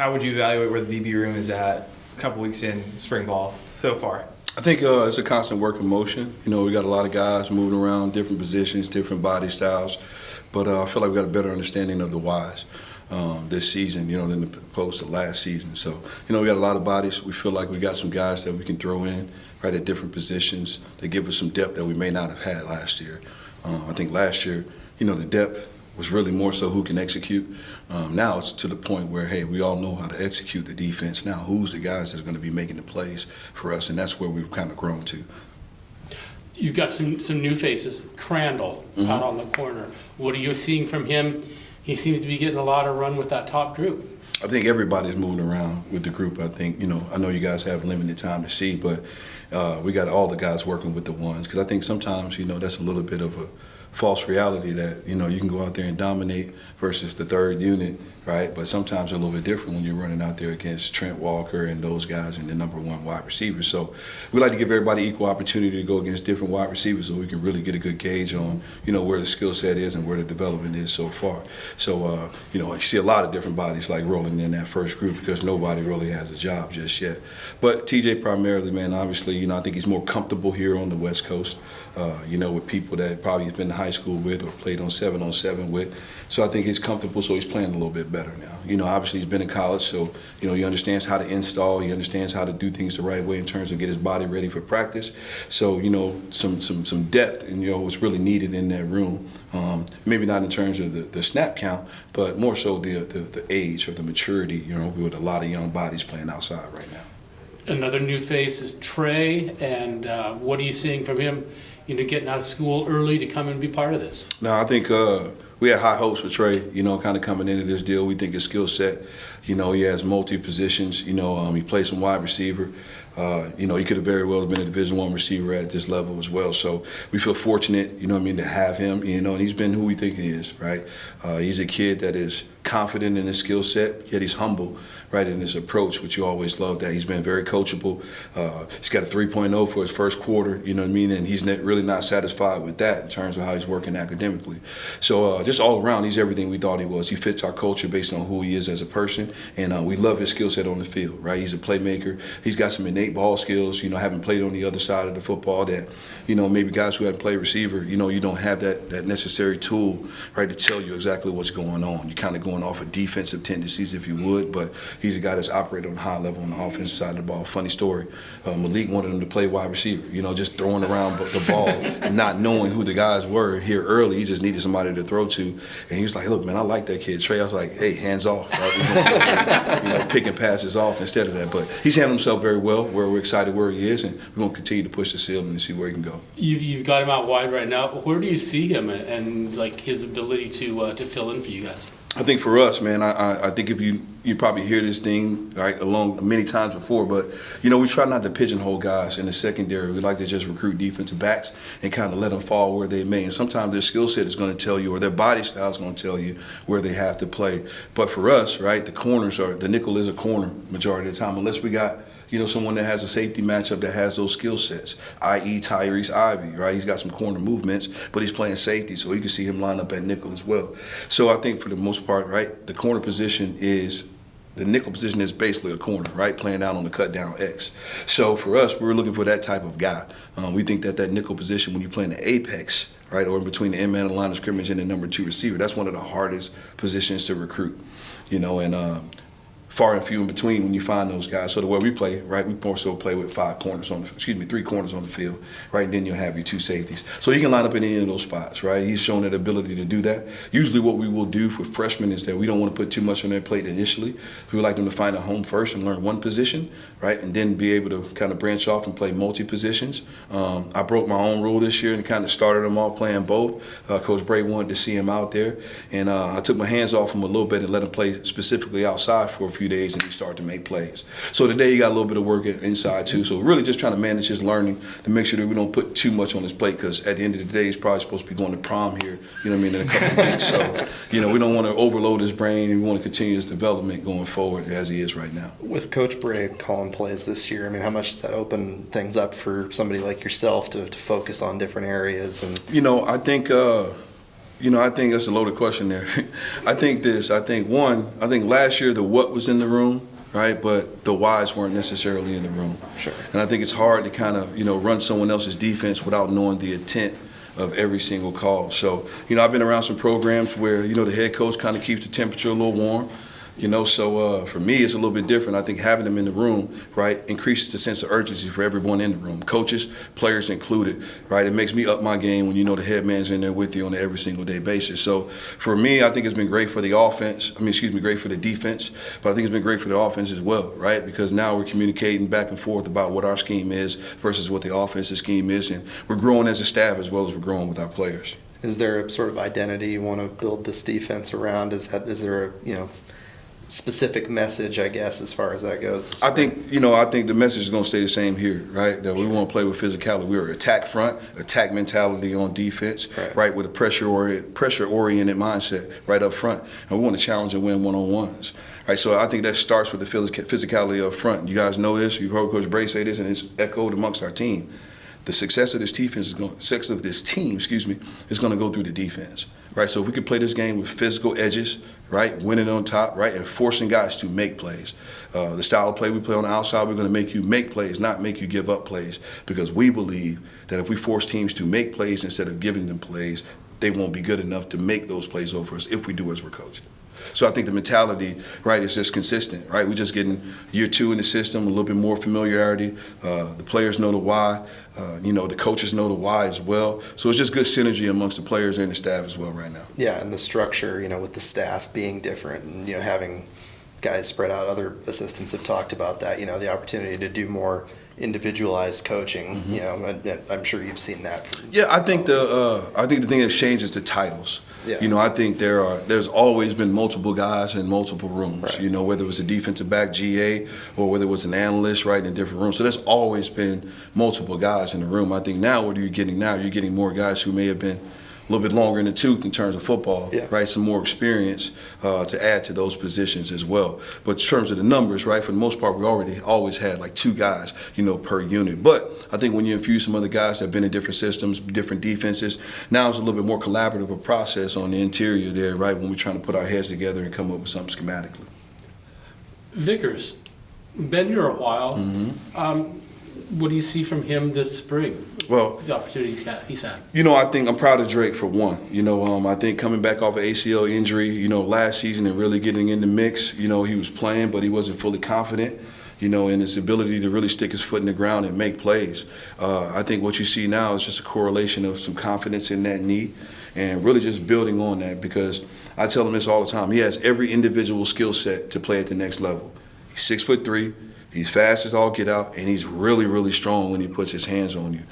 how would you evaluate where the DB room is at a couple weeks in spring ball so far? I think it's a constant work in motion. We got a lot of guys moving around, different positions, different body styles, but I feel like we got a better understanding of the whys this season, than opposed to last season. So, we got a lot of bodies. We feel like we got some guys that we can throw in right at different positions that give us some depth that we may not have had last year. I think last year, the depth was really more so who can execute. Now it's to the point where, hey, we all know how to execute the defense. Now who's the guys that's going to be making the plays for us, and that's where we've kind of grown to. You've got some new faces. Crandall out on the corner. What are you seeing from him? He seems to be getting a lot of run with that top group. I think everybody's moving around with the group. I think, I know you guys have limited time to see, but we got all the guys working with the ones, because I think sometimes, that's a little bit of a false reality that, you can go out there and dominate versus the third unit, right? But sometimes it's a little bit different when you're running out there against Trent Walker and those guys and the number one wide receiver. So we like to give everybody equal opportunity to go against different wide receivers so we can really get a good gauge on, where the skill set is and where the development is so far. So, you see a lot of different bodies like rolling in that first group because nobody really has a job just yet. But TJ primarily, man, obviously, I think he's more comfortable here on the West Coast, with people that probably he's been to high school with or played on 7-on-7 with. So I think he's comfortable, so he's playing a little bit better now. Obviously he's been in college, so, he understands how to install, he understands how to do things the right way in terms of get his body ready for practice. So, some depth and, what's really needed in that room. Maybe not in terms of the snap count, but more so the age or the maturity, with a lot of young bodies playing outside right now. Another new face is Trey, and what are you seeing from him, getting out of school early to come and be part of this? No, I think we had high hopes for Trey, kind of coming into this deal. We think his skill set, he has multi-positions. He plays some wide receiver. He could have very well been a Division I receiver at this level as well. So we feel fortunate, to have him, and he's been who we think he is, right? He's a kid that is confident in his skill set, yet he's humble, right, in his approach, which you always love that. He's been very coachable. He's got a 3.0 for his first quarter, and he's really not satisfied with that in terms of how he's working academically. So just all around, he's everything we thought he was. He fits our culture based on who he is as a person, and we love his skill set on the field, right? He's a playmaker. He's got some innate ball skills, having played on the other side of the football that, maybe guys who haven't played receiver, you don't have that necessary tool, right, to tell you exactly what's going on. You're kind of going off of defensive tendencies, if you would, but he's a guy that's operated on a high level on the offensive side of the ball. Funny story, Malik wanted him to play wide receiver, just throwing around the ball and not knowing who the guys were here early. He just needed somebody to throw to. And he was like, look, man, I like that kid. Trey, I was like, hey, hands off. Right? Picking passes off instead of that. But he's handled himself very well. We're excited where he is, and we're going to continue to push the ceiling and see where he can go. You've got him out wide right now. Where do you see him and like his ability to fill in for you guys? I think for us, man, I think if you probably hear this thing right along many times before, but we try not to pigeonhole guys in the secondary. We like to just recruit defensive backs and kind of let them fall where they may. And sometimes their skill set is going to tell you, or their body style is going to tell you where they have to play. But for us, right, the nickel is a corner majority of the time, unless we got someone that has a safety matchup that has those skill sets, i.e. Tyrese Ivy, right? He's got some corner movements, but he's playing safety, so you can see him line up at nickel as well. So I think for the most part, right, the nickel position is basically a corner, right, playing out on the cut down X. So for us, we're looking for that type of guy. We think that nickel position, when you play in the apex, right, or in between the end man and the line of scrimmage and the number 2 receiver, that's one of the hardest positions to recruit, and far and few in between when you find those guys. So the way we play, right, we more so play with 3 corners on the field, right, and then you'll have your 2 safeties. So he can line up in any of those spots, right? He's shown that ability to do that. Usually what we will do for freshmen is that we don't want to put too much on their plate initially. We would like them to find a home first and learn one position, right, and then be able to kind of branch off and play multi-positions. I broke my own rule this year and kind of started them all playing both. Coach Bray wanted to see him out there, and I took my hands off him a little bit and let him play specifically outside for a few days, and he started to make plays. So today he got a little bit of work inside too. So really just trying to manage his learning to make sure that we don't put too much on his plate, because at the end of the day he's probably supposed to be going to prom here, in a couple of weeks. So, we don't want to overload his brain, and we want to continue his development going forward as he is right now. With Coach Bray calling plays this year, how much does that open things up for somebody like yourself to focus on different areas? And I think I think that's a loaded question there. I think last year the what was in the room, right? But the whys weren't necessarily in the room. Sure. And I think it's hard to kind of, run someone else's defense without knowing the intent of every single call. So, I've been around some programs where, the head coach kind of keeps the temperature a little warm. So for me, it's a little bit different. I think having them in the room, right, increases the sense of urgency for everyone in the room, coaches, players included, right? It makes me up my game when the head man's in there with you on an every single day basis. So for me, I think it's been great for the great for the defense, but I think it's been great for the offense as well, right? Because now we're communicating back and forth about what our scheme is versus what the offensive scheme is, and we're growing as a staff as well as we're growing with our players. Is there a sort of identity you want to build this defense around? Is there a, specific message, I guess, as far as that goes? I think the message is going to stay the same here, right? That we want to play with physicality. We're attack mentality on defense, right? With a pressure-oriented mindset right up front, and we want to challenge and win one-on-ones. Right, so I think that starts with the physicality up front. You guys know this. You've heard Coach Bray say this, and it's echoed amongst our team. The success of this team is going to go through the defense, right? So if we can play this game with physical edges, right, winning on top, right, and forcing guys to make plays. The style of play we play on the outside, we're going to make you make plays, not make you give up plays, because we believe that if we force teams to make plays instead of giving them plays, they won't be good enough to make those plays over us if we do as we're coached. So I think the mentality, right, is just consistent, right? We're just getting year 2 in the system, a little bit more familiarity. The players know the why. The coaches know the why as well. So it's just good synergy amongst the players and the staff as well right now. Yeah, and the structure, with the staff being different and, having guys spread out. Other assistants have talked about that, the opportunity to do more individualized coaching. Mm-hmm. I'm sure you've seen that. Yeah, I think the thing that's changed is the titles. Yeah. I think there's always been multiple guys in multiple rooms. Right. Whether it was a defensive back, GA, or whether it was an analyst, right, in different rooms. So there's always been multiple guys in the room. I think now, what are you getting now? You're getting more guys who may have been a little bit longer in the tooth in terms of football, right? Some more experience to add to those positions as well. But in terms of the numbers, right, for the most part, we always had like 2 guys, per unit. But I think when you infuse some other guys that have been in different systems, different defenses, now it's a little bit more collaborative a process on the interior there, right, when we're trying to put our heads together and come up with something schematically. Vickers, been here a while. Mm-hmm. What do you see from him this spring? Well, the opportunities he's had. I think I'm proud of Drake for one. I think coming back off an ACL injury, last season and really getting in the mix, he was playing, but he wasn't fully confident, in his ability to really stick his foot in the ground and make plays. I think what you see now is just a correlation of some confidence in that knee and really just building on that, because I tell him this all the time. He has every individual skill set to play at the next level. He's 6'3". He's fast as all get out, and he's really, really strong when he puts his hands on you.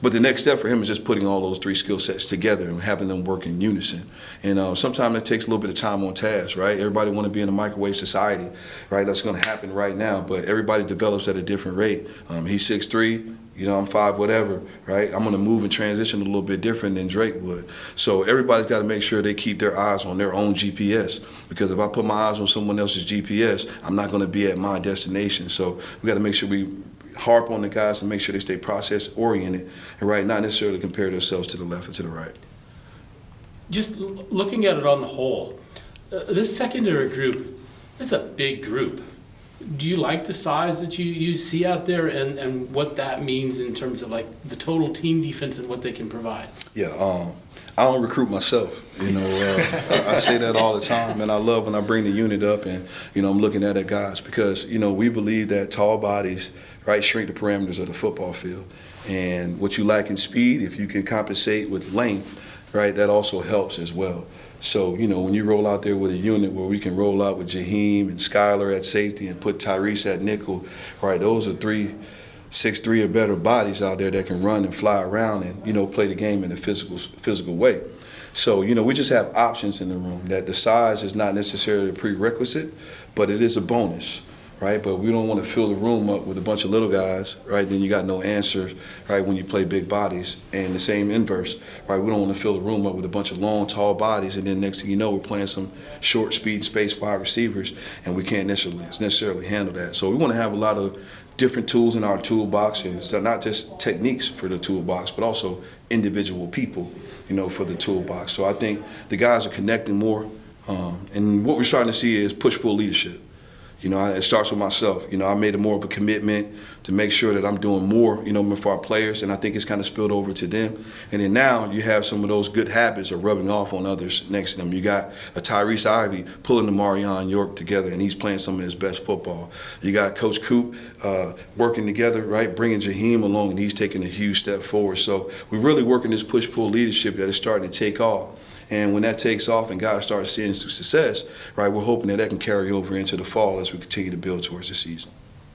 But the next step for him is just putting all those 3 skill sets together and having them work in unison. And sometimes that takes a little bit of time on task, right? Everybody want to be in a microwave society, right? That's going to happen right now, but everybody develops at a different rate. He's 6'3". I'm 5 whatever, right? I'm going to move and transition a little bit different than Drake would. So everybody's got to make sure they keep their eyes on their own GPS, because if I put my eyes on someone else's GPS, I'm not going to be at my destination. So we got to make sure we harp on the guys and make sure they stay process-oriented and, right, not necessarily compare themselves to the left or to the right. Just looking at it on the whole, this secondary group, it's a big group. Do you like the size that you see out there and what that means in terms of like the total team defense and what they can provide? Yeah, I don't recruit myself. I say that all the time, and I love when I bring the unit up and, I'm looking at it, guys, because, we believe that tall bodies, right, shrink the parameters of the football field. And what you lack in speed, if you can compensate with length, right, that also helps as well. So, when you roll out there with a unit where we can roll out with Jaheim and Skylar at safety and put Tyrese at nickel, right, those are 6'3" or better bodies out there that can run and fly around and, play the game in a physical way. So, we just have options in the room that the size is not necessarily a prerequisite, but it is a bonus. Right, but we don't want to fill the room up with a bunch of little guys, right? Then you got no answers, right, when you play big bodies. And the same inverse, right? We don't want to fill the room up with a bunch of long, tall bodies, and then next thing you know, we're playing some short, speed, space wide receivers, and we can't necessarily handle that. So we want to have a lot of different tools in our toolbox, and so not just techniques for the toolbox, but also individual people, for the toolbox. So I think the guys are connecting more, and what we're starting to see is push-pull leadership. It starts with myself. I made more of a commitment to make sure that I'm doing more, for our players, and I think it's kind of spilled over to them. And then now you have some of those good habits are rubbing off on others next to them. You got a Tyrese Ivey pulling the Marion York together, and he's playing some of his best football. You got Coach Coop working together, right, bringing Jaheim along, and he's taking a huge step forward. So we're really working this push-pull leadership that is starting to take off. And when that takes off and guys start seeing some success, right, we're hoping that can carry over into the fall as we continue to build towards the season.